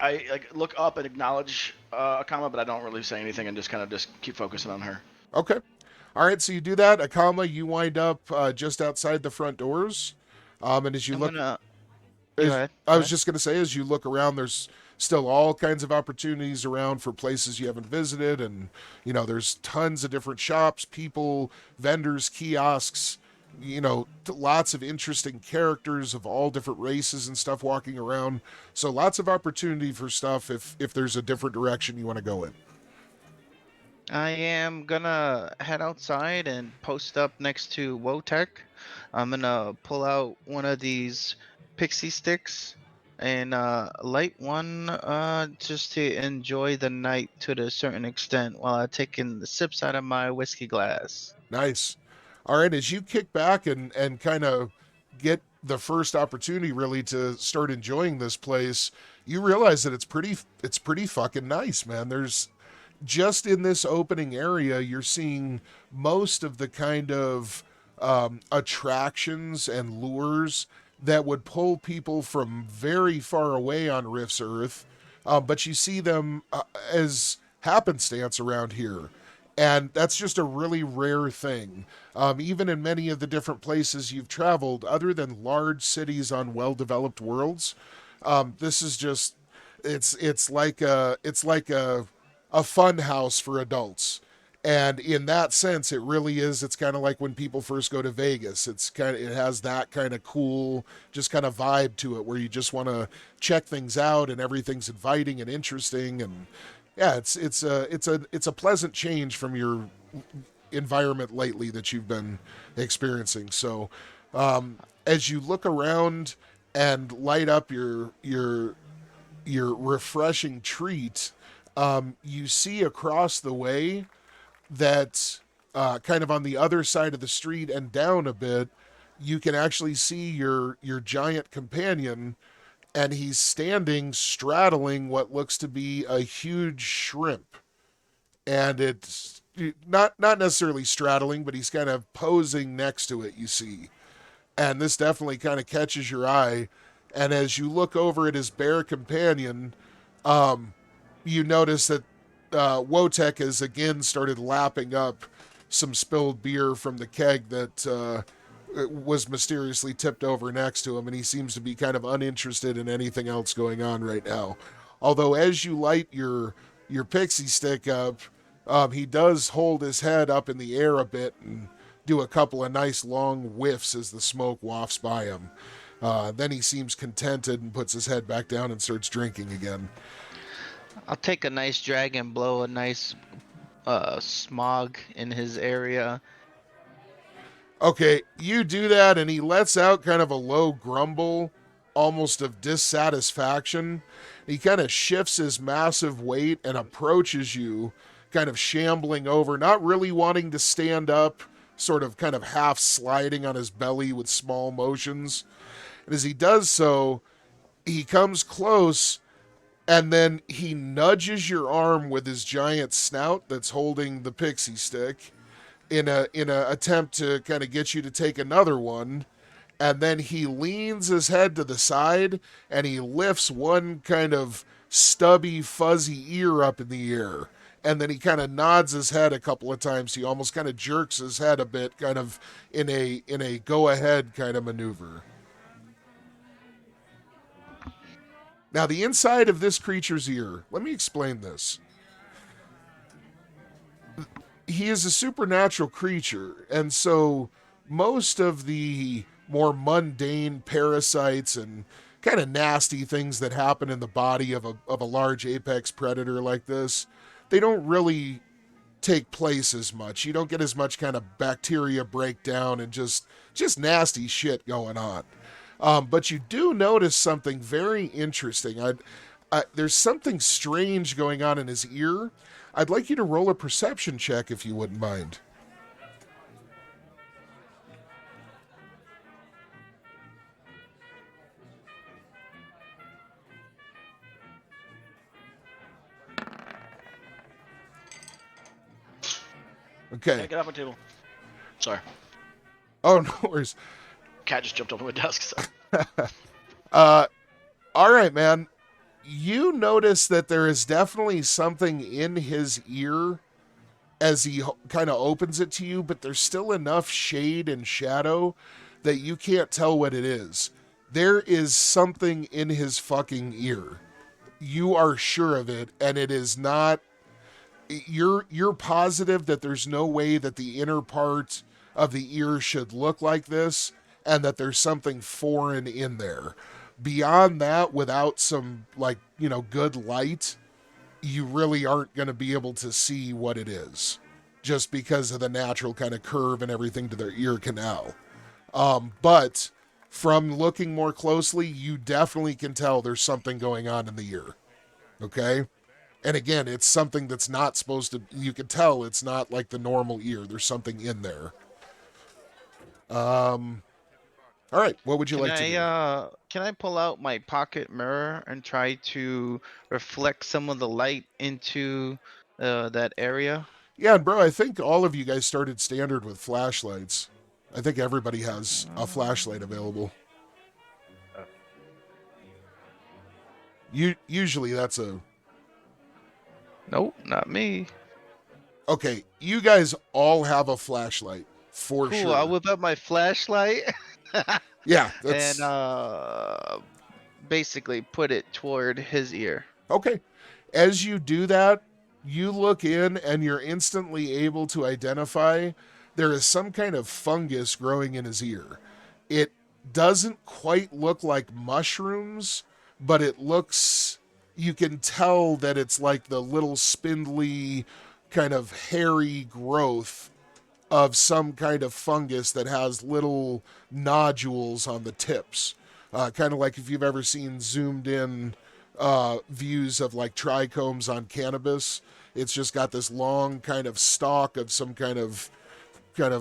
I like look up and acknowledge Akama, but I don't really say anything and just keep focusing on her. Okay. All right, so you do that. Akama, you wind up just outside the front doors. And as you I'm look... gonna... as- Go ahead. I was just going to say, as you look around, there's still all kinds of opportunities around for places you haven't visited. And, there's tons of different shops, people, vendors, kiosks, lots of interesting characters of all different races and stuff walking around. So lots of opportunity for stuff if there's a different direction you want to go in. I am gonna head outside and post up next to Wotech. I'm gonna pull out one of these pixie sticks and light one just to enjoy the night to a certain extent while I'm taking the sips out of my whiskey glass. Nice. All right, as you kick back and kind of get the first opportunity really to start enjoying this place, you realize that it's pretty fucking nice, man. There's just in this opening area, you're seeing most of the kind of attractions and lures that would pull people from very far away on Rift's Earth, but you see them as happenstance around here. And that's just a really rare thing. Even in many of the different places you've traveled, other than large cities on well-developed worlds, this is just it's like a fun house for adults. And in that sense, it really is. It's kind of like when people first go to Vegas. It has that kind of cool, just kind of vibe to it, where you just want to check things out, and everything's inviting and interesting. And yeah, it's a pleasant change from your environment lately that you've been experiencing. So, as you look around and light up your refreshing treat, you see across the way that kind of on the other side of the street and down a bit, you can actually see your giant companion, and he's standing straddling what looks to be a huge shrimp. And it's not necessarily straddling, but he's kind of posing next to it, you see. And this definitely kind of catches your eye. And as you look over at his bear companion, you notice that Wotech has again started lapping up some spilled beer from the keg that was mysteriously tipped over next to him, and he seems to be kind of uninterested in anything else going on right now. Although as you light your pixie stick up, he does hold his head up in the air a bit and do a couple of nice long whiffs as the smoke wafts by him. Then he seems contented and puts his head back down and starts drinking again. I'll take a nice drag and blow a nice smog in his area. Okay, you do that, and he lets out kind of a low grumble, almost of dissatisfaction. He kind of shifts his massive weight and approaches you, kind of shambling over, not really wanting to stand up, sort of kind of half sliding on his belly with small motions. And as he does so, he comes close, and then he nudges your arm with his giant snout that's holding the pixie stick in a attempt to kind of get you to take another one. And then he leans his head to the side and he lifts one kind of stubby, fuzzy ear up in the air. And then he kind of nods his head a couple of times. He almost kind of jerks his head a bit, kind of in a go-ahead kind of maneuver. Now, the inside of this creature's ear, let me explain this. He is a supernatural creature, and so most of the more mundane parasites and kind of nasty things that happen in the body of a large apex predator like this, they don't really take place as much. You don't get as much kind of bacteria breakdown and just nasty shit going on. But you do notice something very interesting. There's something strange going on in his ear. I'd like you to roll a perception check if you wouldn't mind. Okay. Yeah, get off my table. Sorry. Oh, no worries. Cat just jumped over my desk. So. All right, man. You notice that there is definitely something in his ear as he kind of opens it to you, but there's still enough shade and shadow that you can't tell what it is. There is something in his fucking ear. you are sure of it, and it is not. You're positive that there's no way that the inner part of the ear should look like this, and that there's something foreign in there. Beyond that, without some good light, you really aren't going to be able to see what it is, just because of the natural kind of curve and everything to their ear canal. But from looking more closely, you definitely can tell there's something going on in the ear. Okay? And again, it's something that's not supposed to, you can tell it's not like the normal ear. There's something in there. All right, what would you like to do? Can I pull out my pocket mirror and try to reflect some of the light into that area? Yeah, and bro, I think all of you guys started standard with flashlights. I think everybody has a flashlight available. Usually that's a... Nope, not me. Okay, you guys all have a flashlight, for Cool, sure. I'll whip out my flashlight. Yeah, that's... And basically put it toward his ear. Okay. As you do that, you look in and you're instantly able to identify there is some kind of fungus growing in his ear. It doesn't quite look like mushrooms, but it looks, you can tell that it's like the little spindly kind of hairy growth of some kind of fungus that has little nodules on the tips. Kind of like if you've ever seen zoomed in views of like trichomes on cannabis. It's just got this long kind of stalk of some kind of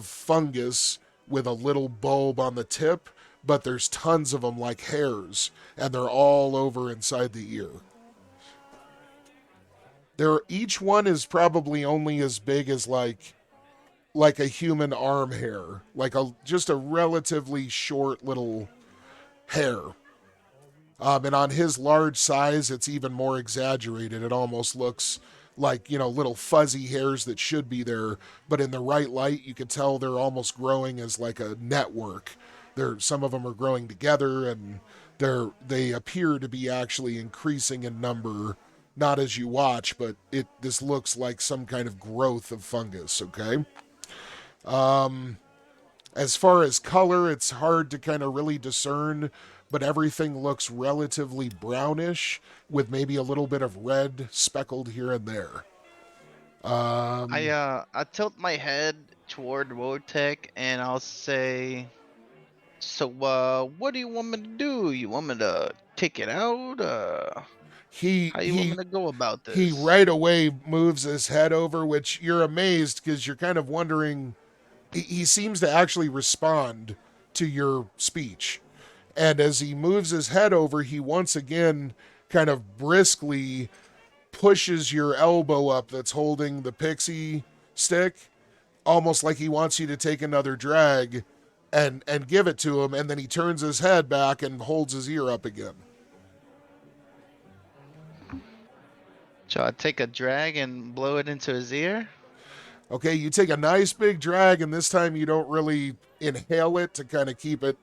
fungus with a little bulb on the tip, but there's tons of them like hairs, and they're all over inside the ear. Each one is probably only as big as like a human arm hair, just a relatively short little hair. And on his large size, it's even more exaggerated. It almost looks like, little fuzzy hairs that should be there, but in the right light, you can tell they're almost growing as like a network. Some of them are growing together, and they appear to be actually increasing in number, not as you watch, but this looks like some kind of growth of fungus, okay? As far as color, it's hard to kind of really discern, but everything looks relatively brownish with maybe a little bit of red speckled here and there. I tilt my head toward Wotek and I'll say, so what do you want me to do? You want me to take it out? How you want me to go about this? He right away moves his head over, which you're amazed because you're kind of wondering. He seems to actually respond to your speech. And as he moves his head over, he once again kind of briskly pushes your elbow up that's holding the pixie stick, almost like he wants you to take another drag and give it to him, and then he turns his head back and holds his ear up again. Shall I take a drag and blow it into his ear? Okay, you take a nice big drag, and this time you don't really inhale it to kind of keep it,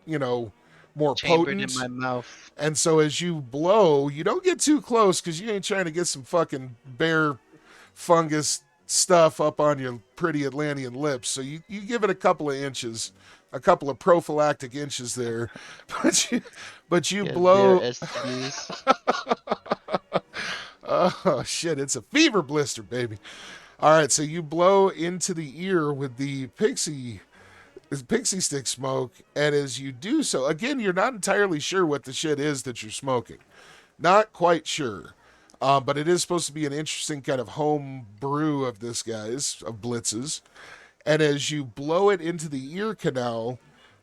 more Chambered potent in my mouth. And so as you blow, you don't get too close because you ain't trying to get some fucking bear fungus stuff up on your pretty Atlantean lips. So you give it a couple of inches, a couple of prophylactic inches there. But you blow. Oh, shit, it's a fever blister, baby. All right, so you blow into the ear with the pixie stick smoke, and as you do so, again, you're not entirely sure what the shit is that you're smoking. Not quite sure. But it is supposed to be an interesting kind of home brew of this guy's, of Blitz's. And as you blow it into the ear canal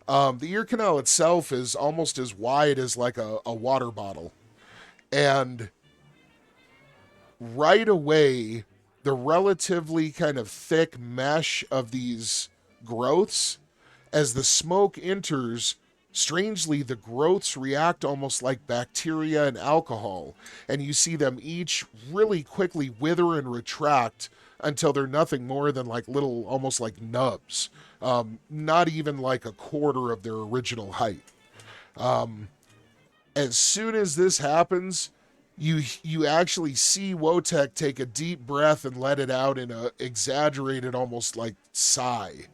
itself is almost as wide as like a water bottle. And right away, the relatively kind of thick mesh of these growths, as the smoke enters, strangely, the growths react almost like bacteria and alcohol, and you see them each really quickly wither and retract until they're nothing more than like little, almost like nubs, not even like a quarter of their original height. As soon as this happens, you actually see Wotek take a deep breath and let it out in a exaggerated, almost like sigh.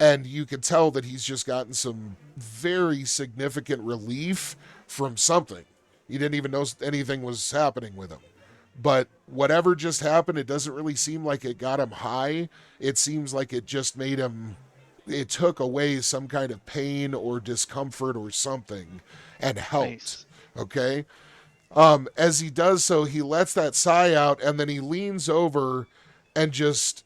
And you can tell that he's just gotten some very significant relief from something. He didn't even know anything was happening with him. But whatever just happened, it doesn't really seem like it got him high. It seems like it just made him, it took away some kind of pain or discomfort or something and helped. Nice. Okay? As he does so, he lets that sigh out and then he leans over and just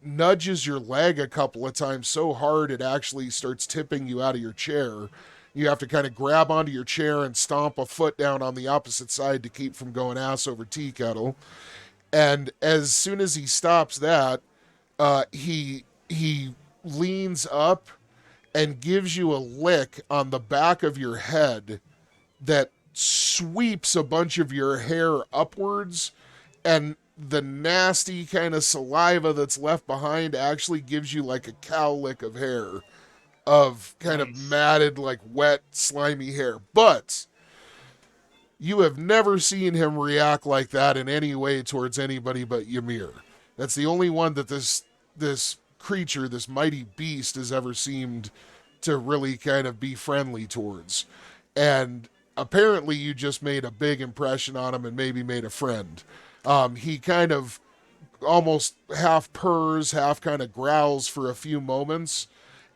nudges your leg a couple of times so hard it actually starts tipping you out of your chair. You have to kind of grab onto your chair and stomp a foot down on the opposite side to keep from going ass over tea kettle. And as soon as he stops that, he leans up and gives you a lick on the back of your head that sweeps a bunch of your hair upwards, and the nasty kind of saliva that's left behind actually gives you like a cow lick of hair, of kind of matted, like wet, slimy hair. But you have never seen him react like that in any way towards anybody but Ymir. That's the only one that this creature, this mighty beast, has ever seemed to really kind of be friendly towards. And apparently you just made a big impression on him and maybe made a friend. He kind of almost half purrs, half kind of growls for a few moments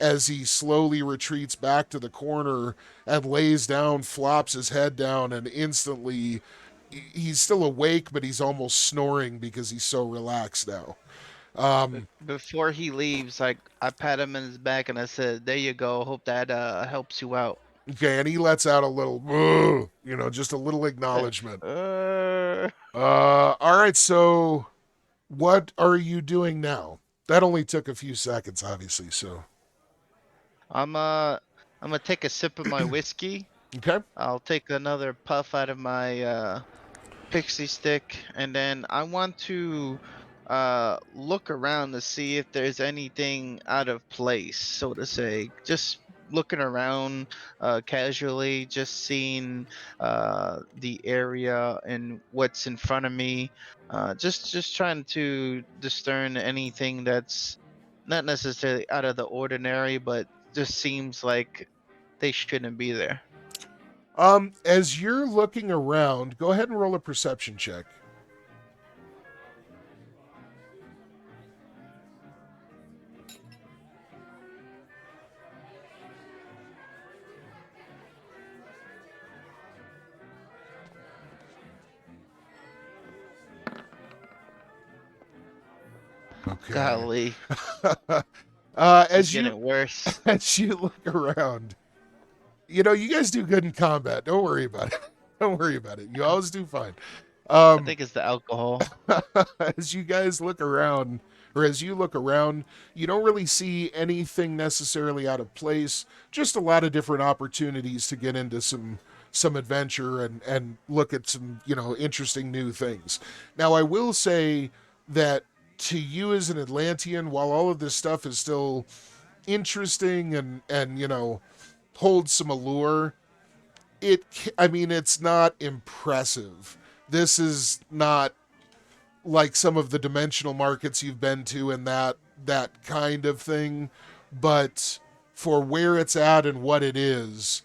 as he slowly retreats back to the corner and lays down, flops his head down, and instantly he's still awake, but he's almost snoring because he's so relaxed now. Before he leaves, I pat him in his back and I said, "There you go. Hope that helps you out." Okay, and he lets out a little, just a little acknowledgement. All right, so what are you doing now? That only took a few seconds, obviously, so. I'm gonna take a sip of my whiskey. Okay. I'll take another puff out of my pixie stick, and then I want to look around to see if there's anything out of place, so to say. Just looking around casually, just seeing the area and what's in front of me. Just trying to discern anything that's not necessarily out of the ordinary, but just seems like they shouldn't be there. As you're looking around, go ahead and roll a perception check. Okay. Golly, As it's you getting worse. as you look around, you guys do good in combat. Don't worry about it. Don't worry about it. You always do fine. I think it's the alcohol. As you guys look around, or as you look around, you don't really see anything necessarily out of place. Just a lot of different opportunities to get into some adventure and look at some, interesting new things. Now, I will say that to you as an Atlantean, while all of this stuff is still interesting and holds some allure, it's not impressive. This is not like some of the dimensional markets you've been to and that kind of thing, but for where it's at and what it is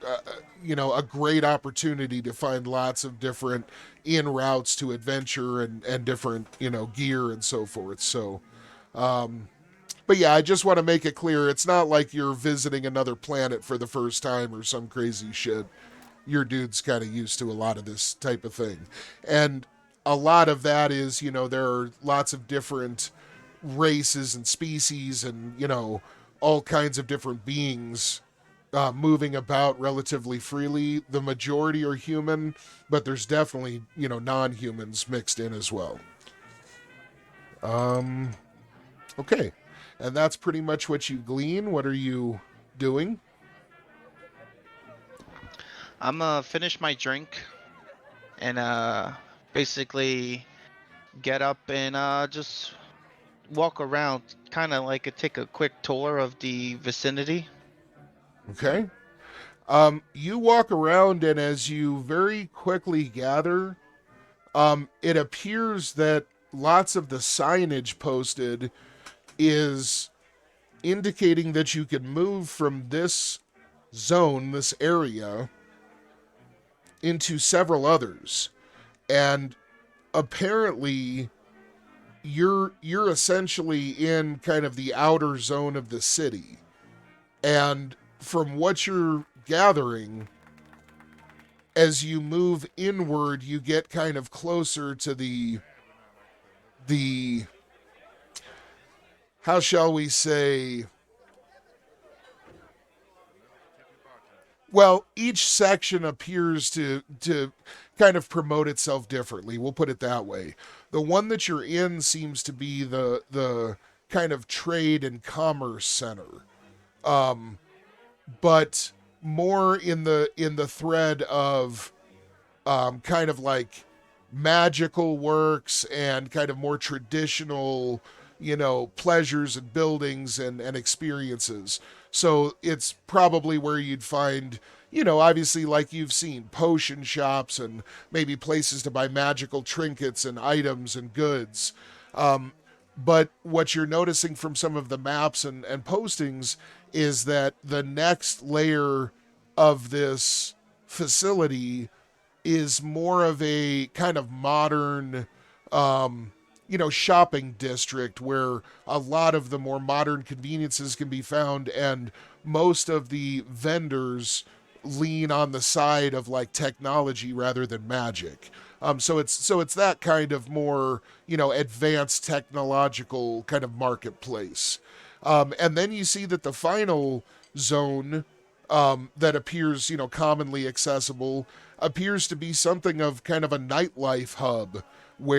a great opportunity to find lots of different in routes to adventure and different gear and so forth. So but yeah, I just want to make it clear, it's not like you're visiting another planet for the first time or some crazy shit. Your dude's kind of used to a lot of this type of thing. And a lot of that is, there are lots of different races and species and, all kinds of different beings moving about relatively freely. The majority are human, but there's definitely, non-humans mixed in as well. Okay. And that's pretty much what you glean. What are you doing? I'm gonna finish my drink and basically get up and just walk around, kind of like take a quick tour of the vicinity. Okay. You walk around, and as you very quickly gather, it appears that lots of the signage posted is indicating that you can move from this zone, this area, into several others. And apparently you're essentially in kind of the outer zone of the city. And from what you're gathering, as you move inward, you get kind of closer to the how shall we say, well, each section appears to kind of promote itself differently. We'll put it that way. The one that you're in seems to be the kind of trade and commerce center, but more in the thread of kind of like magical works and kind of more traditional, pleasures and buildings and experiences. So it's probably where you'd find, obviously, like you've seen, potion shops and maybe places to buy magical trinkets and items and goods. But what you're noticing from some of the maps and postings is that the next layer of this facility is more of a kind of modern, shopping district where a lot of the more modern conveniences can be found, and most of the vendors lean on the side of like technology rather than magic. So it's that kind of more, advanced technological kind of marketplace. And then you see that the final zone that appears, commonly accessible appears to be something of kind of a nightlife hub where